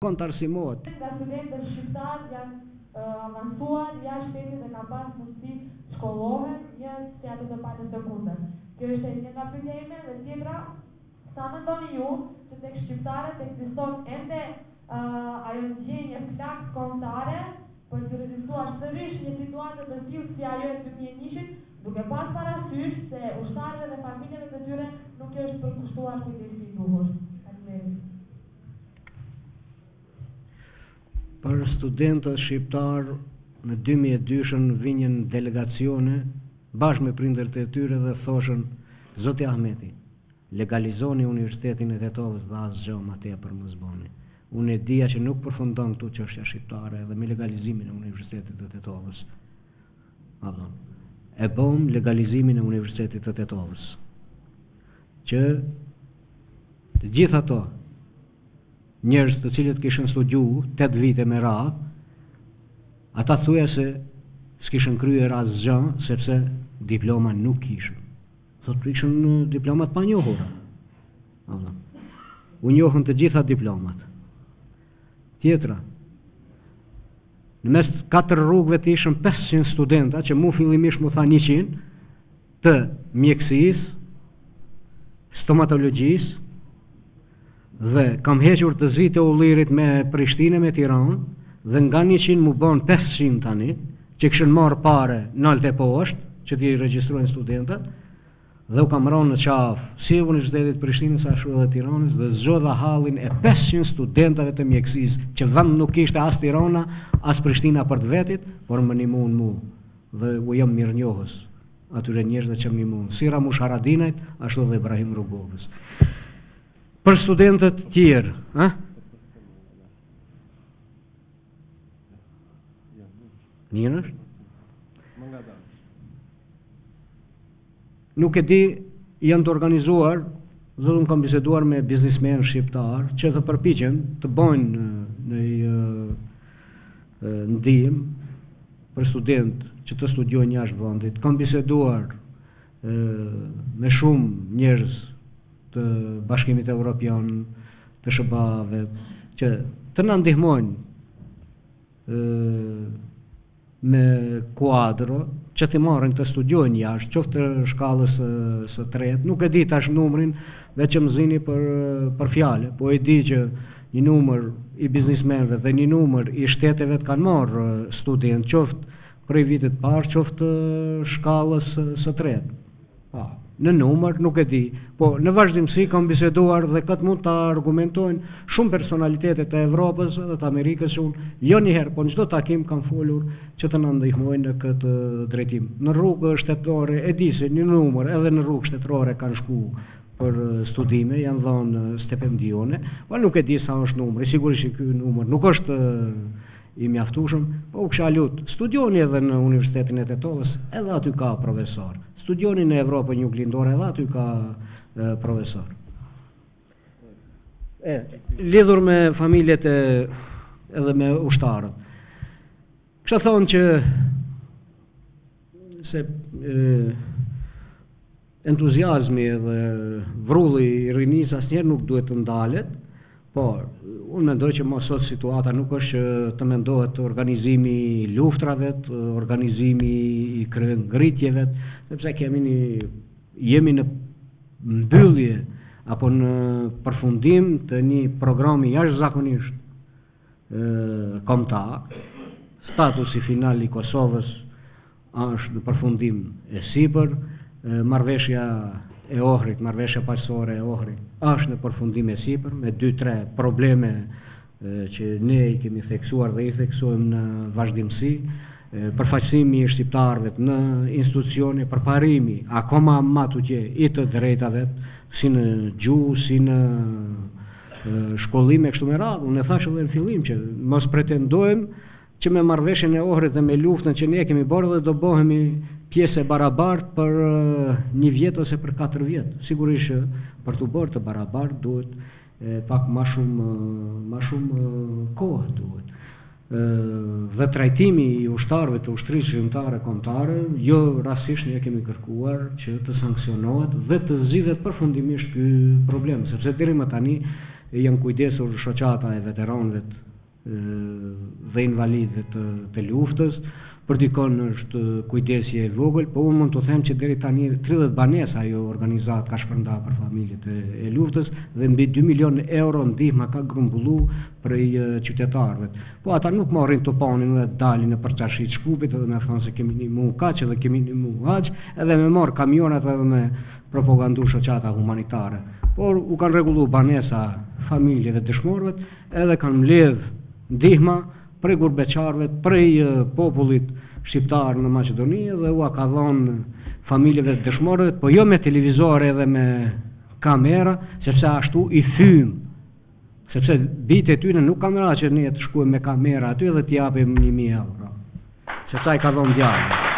kontarësimohet. Nga studentët shqiptar janë avancuar jashtë shtetit dhe kanë pas mundësi shkollohen një si ato të patën të kundër. Kjo është një nga pyetja ime dhe tjetra, sa mendoni ju që tek shqiptarët ekziston ende ajo ndjenje flaks kombëtare për të rezultuar sërish një situatë të tillë si ajo e 2001-shit, duke pas parasysh se ushtarëve dhe familjeve të tyre nuk është përkushtuar kujdesi i duhur. Për studentët shqiptar në 2002-shën vinjën delegacione bashkë me prindërit e tyre dhe thoshën: Zoti Ahmeti, legalizoni Universitetin e Tetovës dhe asgjë më tepër mos bëni. Unë e dija që nuk përfundon këtu çështja shqiptare dhe me legalizimin e Universitetit të Tetovës. E bëm legalizimin e Universitetit të Tetovës. Që të gjithë ato njerëz të cilët kishin studiu 8 vite me radhë, ata thuja se s'kishin kryer asgjë sepse diploma nuk kishin. Thotë kishin diplomat pa njohura. U njohën të gjitha diplomat. Tjetra, në mes 4 rrugëve të ishën 500 studenta që mu fillimisht mu tha 100 të mjekësisë, stomatologjisë, dhe kam hequr të zi të ullirit me Prishtinë me Tiranë dhe nga 100 mu bon 500 tani që këshën marë pare nalt e poshtë që t'i regjistrojnë studentët dhe u kam rënë në qafë si Universitetit Prishtinës ashtu edhe Tiranës dhe zgjodha hallin e 500 studentëve të mjekësisë që vend nuk ishte as Tirana as Prishtina për të vetit, por më nimun mu dhe u jam mirënjohës atyre njerëzve që më nimun, si Ramush Haradinajt ashtu dhe Ibrahim Rrugovës. Për studentët tjerë, njën është? Nuk e di, janë të organizuar, dhe unë kam biseduar me biznismen shqiptar, që të përpiqen të bojnë në ndihmë për student që të studiojnë jashtë vendit. Kam biseduar me shumë njerëz të Bashkimit Evropian, të SBA-ve, që të na ndihmojnë me kuadro, që të marrin të studiojnë jashtë, qoftë të shkallës së tretë, nuk e di tash numrin, veçëm zini për fjale, po e di që një numër i biznismenëve dhe një numër i shteteve të kanë marrë student, qoftë prej vitit parë, qoftë shkallës së tretë. Në numër nuk e di, po në vazhdimsi kam biseduar dhe këtë mund të argumentojnë shumë personalitetet e Evropës dhe të Amerikës unë, jo njëherë, po në çdo takim kam folur që të na ndihmojnë në këtë drejtim. Në rrugë shtetërore e di se një numër edhe në rrugë shtetërore kanë shku për studime, janë dhënë stipendione, po nuk e di sa është numri, sigurisht ky numër nuk është i mjaftueshëm, po u kisha lut, studioni edhe në Universitetin e Tetovës, edhe aty ka profesor. Studioni në Evropën juglindore edhe aty ka profesor. Lidhur me familjet edhe me ushtarët. Kisha thonë që se entuziazmi dhe vrulli i rinis asnjëherë nuk duhet të ndalet, por unë mendoj që më sot situata nuk është që të mendohet organizimi i luftrave, organizimi i ngritjeve, sepse jemi në mbyllje apo në përfundim të një programi jashtëzakonisht kombëtar. Statusi final i Kosovës është në përfundim e sipër, marrëveshja e Ohrit, marrëveshja paqësore e Ohrit është në përfundim e sipër me 2-3 probleme që ne i kemi theksuar dhe i theksojmë në vazhdimsi, përfaqësimi i shqiptarëve në institucione, përparimi akoma më tutje i të drejtave, si në gjuhë, si në shkollime kështu me radhë. Unë e thash edhe në fillim që mos pretendojmë që me marrëveshjen e Ohrit dhe me luftën që ne kemi bërë dhe do bëhemi pjesë e barabartë për 1 vjet ose për 4 vjet. Sigurisht për të bërë të barabartë duhet pak më shumë kohë duhet. Dhe trajtimi i ushtarëve të ushtrisë shqiptare kombëtare, jo rastësisht ne kemi kërkuar që të sanksionohet dhe të zgjidhet përfundimisht ky problem, sepse deri më tani janë kujdesur shoqata e veteranëve dhe invalidëve të luftës. Për dikon është kujdesje e vogël, po unë mund të them që deri tani 30 banesa ajo organizat ka shpërndarë për familjet e luftës dhe mbi 2 milion euro ndihma ka grumbullu prej qytetarëve. Po ata nuk marrin topanin dhe dalin në përçarshit Shkupit dhe me thonë se kemi nimu kaq edhe kemi nimu aq, edhe me marr kamionat edhe me propagandu shoqata humanitare. Por u kanë rregullu banesa familjeve dëshmorëve edhe kanë mbledh ndihma prej gurbeqarëve, prej popullit shqiptar në Maqedoni dhe u ka dhënë familjeve të dëshmorëve, po jo me televizor edhe me kamera, sepse ashtu i thym. Sepse bitë e tyre nuk kanë ra që ne të shkuem me kamera aty dhe t'i japim 1000 euro. Sepse ai ka dhënë djalin.